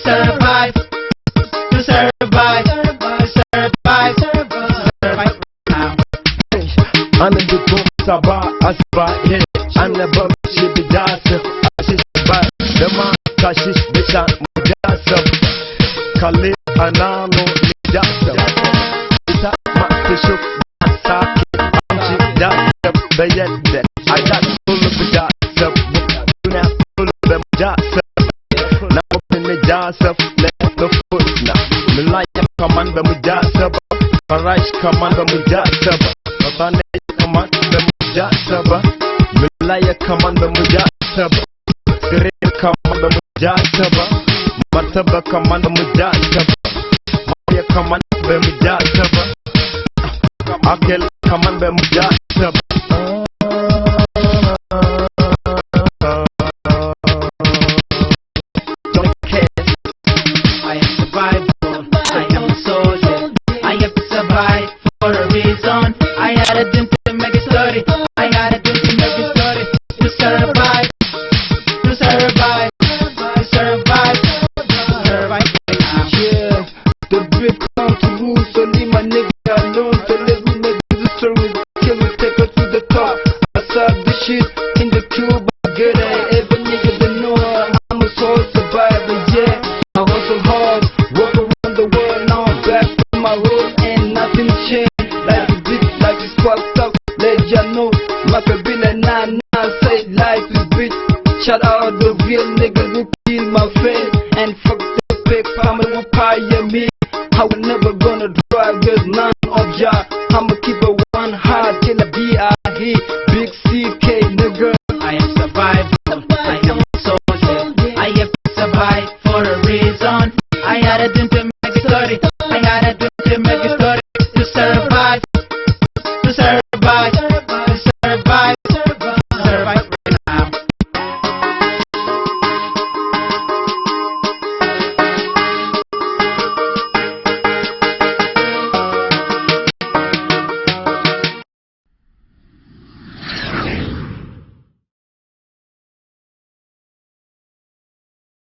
survive, to survive, to survive, survive now. أنا بدكم صباح أصبح أنا بمشي بداسة أشيش بار لما كاشيش بشان مجاسب خلي أنا نو نجاسب إذا ما تشوف ساكت أمشي جاسب بيدك عيال كل بجاسب دنيا كل بمجاسب نعم بنجاسب لتفوتنا ملايا كمان بمجاسب فراش كمان بمجاسب Batane kaman bemujasaba Milaya kaman bemujasaba Sirir kaman bemujasaba Martaba kaman bemujasaba Maya kaman bemujasaba Akel kaman bemujasaba I am survivable, I am a soldier, I have to survive for a reason. I had a dream to make it story. I had a dream to make it story. To survive, to survive, to survive, to survive. Yeah, the big come to rule, so leave my nigga alone. So let me make the story, kill me, take her to the top. I saw the shit in the cube, good at every nigga that know I'm a soul survivor, yeah. I hustle hard, walk around the world, now I'm back to my road and nothing changed. Like a bitch, like it's fucked up, let ya know. Macabina nah, say life is bitch. Shout out the real niggas who kill my friend. And fuck the fake family who fire me. I was never gonna drive with none of ya. I'ma keep it one hard till I D.I.E. Big CK nigga. I am survivable, I am a soldier. I have to survive for a reason. I had a dream to make it story. I had a dream to make it story. To survive, to survive.